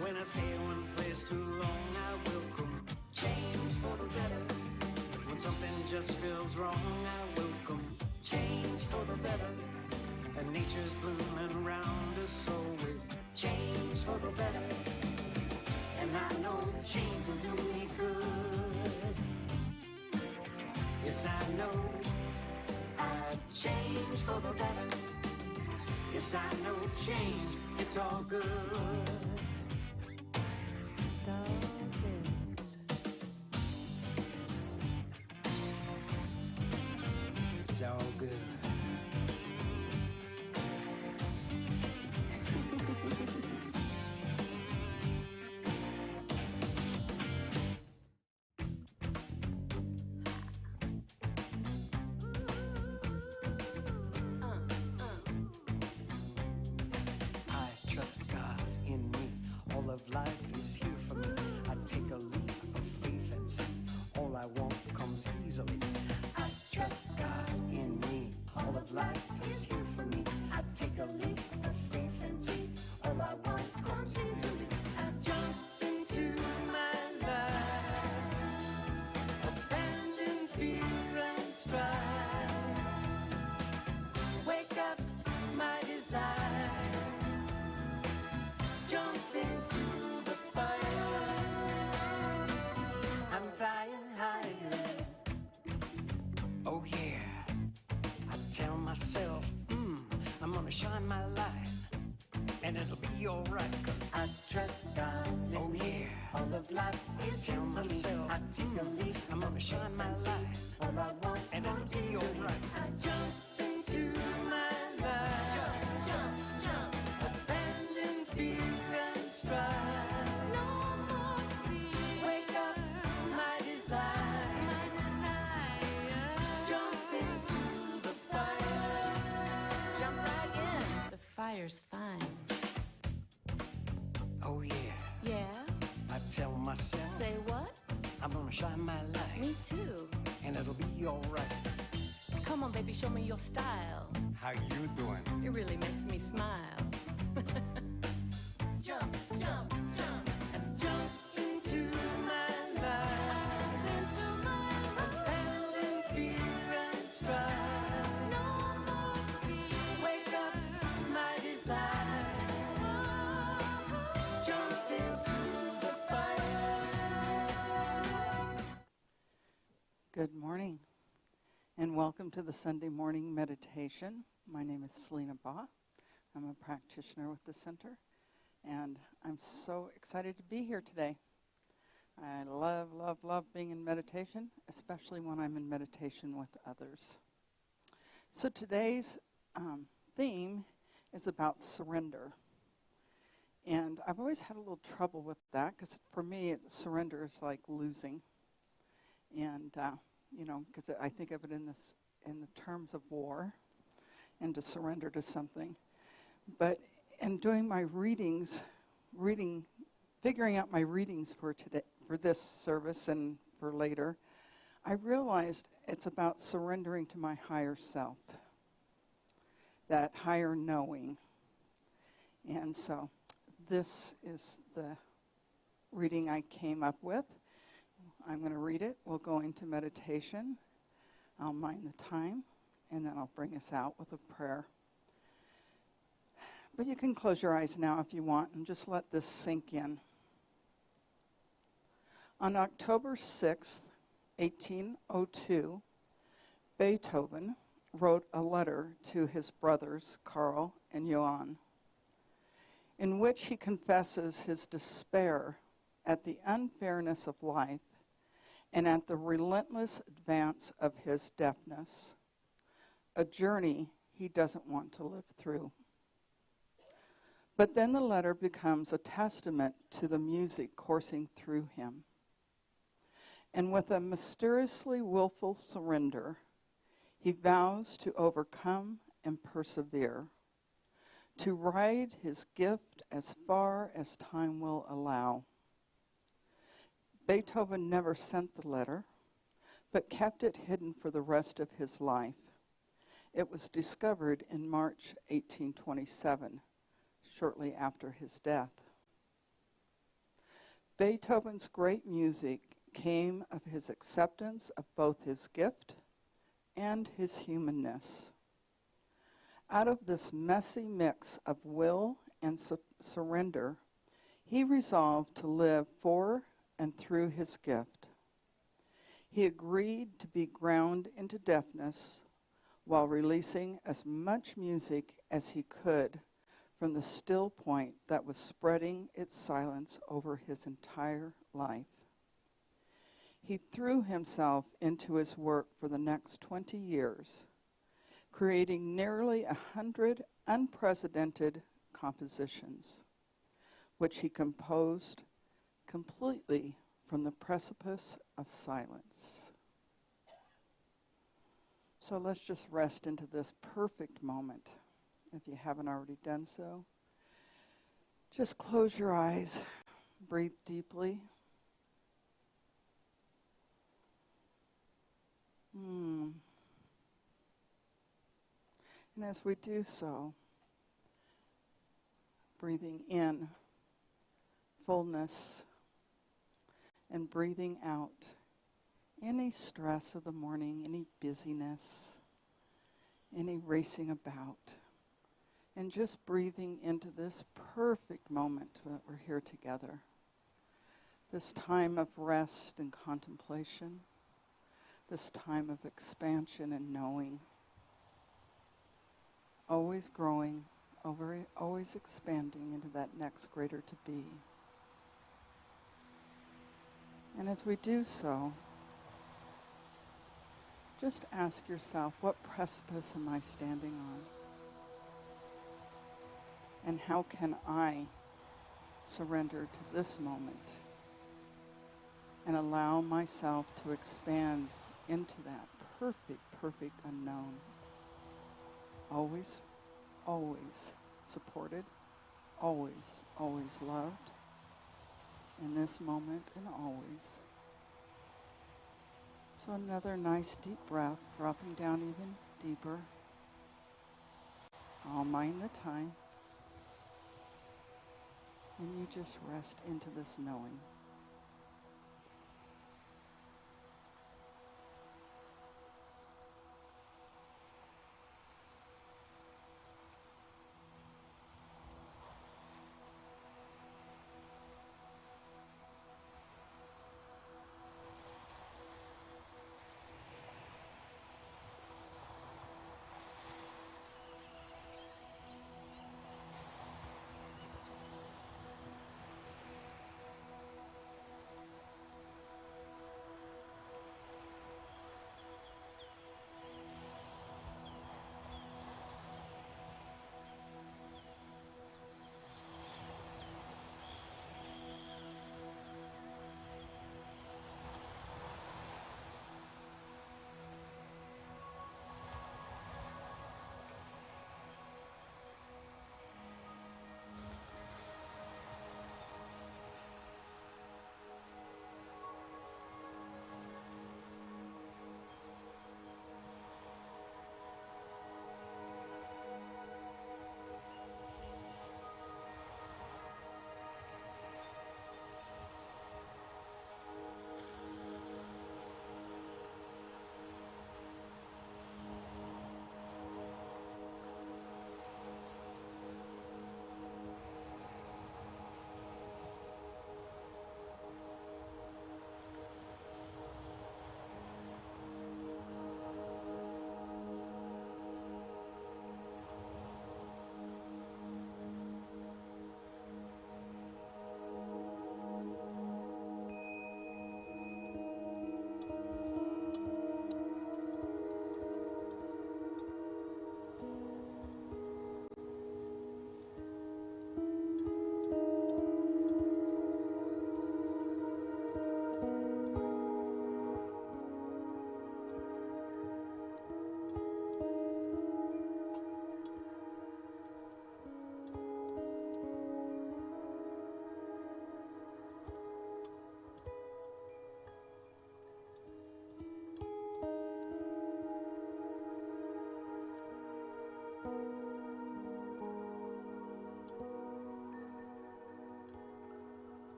When I stay in one place too long, I welcome change for the better. When something just feels wrong, I welcome change for the better. And nature's blooming around us, always change for the better. And I know change will do me good. Yes, I know I'd change for the better. Yes, I know change, it's all good. It's all good. It's all good. I trust God in me. All of life is here for me. I take a leap of faith and see all I want comes easily. I trust God in me. All of life is here for me. I take a leap of faith and see all I want comes easily. I jump into my life, abandon fear and strife. Wake up my desire. Jump into the fire. I'm flying higher. Oh yeah. I tell myself, I'm gonna shine my light, and it'll be alright, 'cause I trust God. Oh yeah. All of life is here for me. I take a leap. I'm gonna shine my light. All I want, and it'll be alright. I jump into my life. Jump, jump, jump. Abandon fear and strife. No more fear. Wake up my desire. My desire. Jump into the fire. Jump right in. The fire's fine. Oh yeah. Yeah? I tell myself, Say what? I'm gonna shine my light, Me too. and it'll be alright. Come on, baby, show me your style. How you doing? It really makes me smile. Jump, jump, jump. And jump into my life. Into my life. Abandon fear and strife. No more fear. Wake up my desire. Jump into the fire. Good morning, and welcome to the Sunday morning meditation. My name is Salina Baugh. I'm a practitioner with the center, and I'm so excited to be here today. I love, love, love being in meditation, especially when I'm in meditation with others. So today's theme is about surrender. And I've always had a little trouble with that, because for me, surrender is like losing. And, because I think of it in the terms of war, and to surrender to something. But in doing my figuring out my readings for today, for this service and for later, I realized it's about surrendering to my higher self, that higher knowing. And so this is the reading I came up with. I'm going to read it. We'll go into meditation. I'll mind the time, and then I'll bring us out with a prayer. But you can close your eyes now if you want and just let this sink in. On October 6th, 1802, Beethoven wrote a letter to his brothers, Karl and Johann, in which he confesses his despair at the unfairness of life and at the relentless advance of his deafness, a journey he doesn't want to live through. But then the letter becomes a testament to the music coursing through him. And with a mysteriously willful surrender, he vows to overcome and persevere, to ride his gift as far as time will allow. Beethoven never sent the letter, but kept it hidden for the rest of his life. It was discovered in March 1827, shortly after his death. Beethoven's great music came of his acceptance of both his gift and his humanness. Out of this messy mix of will and surrender, he resolved to live for and through his gift. He agreed to be ground into deafness while releasing as much music as he could from the still point that was spreading its silence over his entire life. He threw himself into his work for the next 20 years, creating nearly 100 unprecedented compositions, which he composed completely from the precipice of silence. So let's just rest into this perfect moment. If you haven't already done so, just close your eyes, breathe deeply. And as we do so, breathing in fullness and breathing out any stress of the morning, any busyness, any racing about. And just breathing into this perfect moment that we're here together. This time of rest and contemplation. This time of expansion and knowing. Always growing, always expanding into that next greater to be. And as we do so, just ask yourself, what precipice am I standing on? And how can I surrender to this moment and allow myself to expand into that perfect unknown? Always, always supported, always loved, in this moment and always. So another nice deep breath, dropping down even deeper. I'll mind the time. And you just rest into this knowing.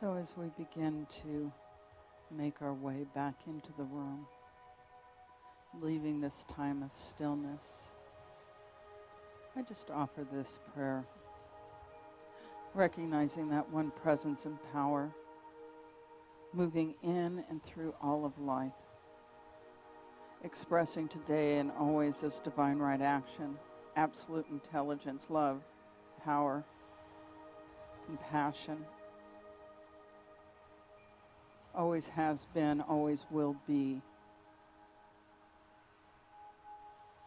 So as we begin to make our way back into the room, leaving this time of stillness, I just offer this prayer, recognizing that one presence and power moving in and through all of life, expressing today and always as divine right action, absolute intelligence, love, power, compassion, always has been, always will be,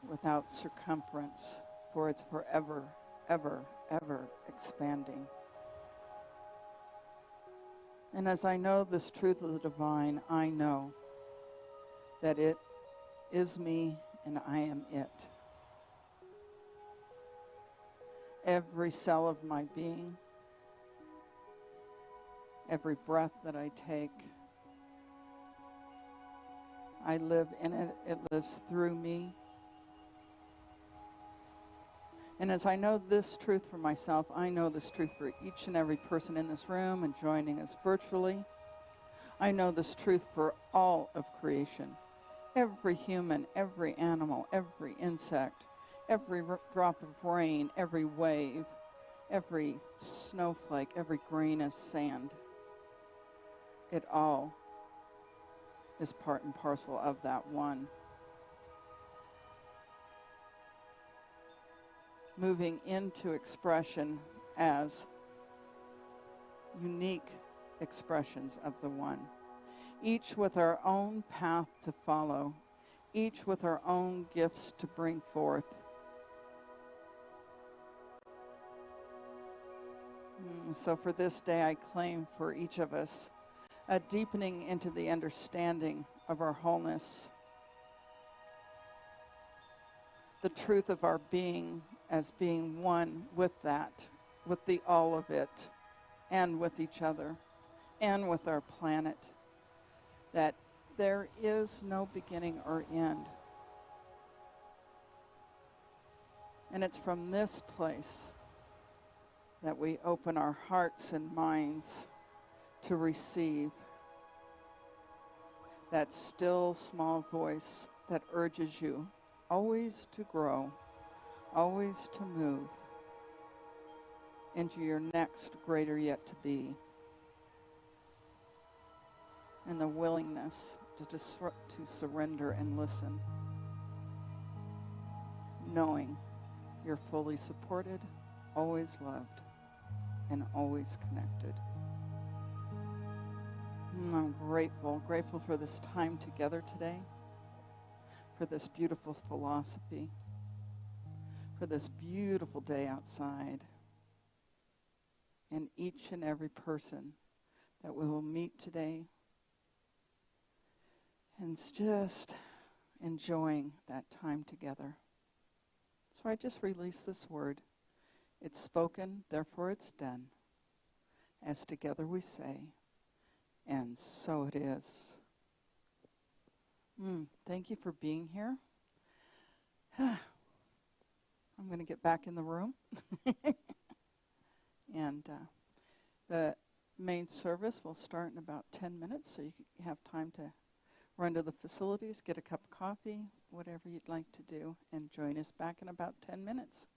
without circumference, for it's forever, ever, ever expanding. And as I know this truth of the divine, I know that it is me and I am it. Every cell of my being, every breath that I take, I live in it, it lives through me. And as I know this truth for myself, I know this truth for each and every person in this room and joining us virtually. I know this truth for all of creation. Every human, every animal, every insect, every drop of rain, every wave, every snowflake, every grain of sand. It all is part and parcel of that one. Moving into expression as unique expressions of the one, each with our own path to follow, each with our own gifts to bring forth. So for this day, I claim for each of us a deepening into the understanding of our wholeness, the truth of our being as being one with that, with the all of it, and with each other, and with our planet, that there is no beginning or end. And it's from this place that we open our hearts and minds to receive that still small voice that urges you always to grow, always to move into your next greater yet to be, and the willingness to surrender and listen, knowing you're fully supported, always loved, and always connected. I'm grateful for this time together today, for this beautiful philosophy, for this beautiful day outside, and each and every person that we will meet today, and just enjoying that time together. So I just release this word. It's spoken, therefore it's done. As together we say, and so it is. Thank you for being here. I'm going to get back in the room. And the main service will start in about 10 minutes, so you have time to run to the facilities, get a cup of coffee, whatever you'd like to do, and join us back in about 10 minutes.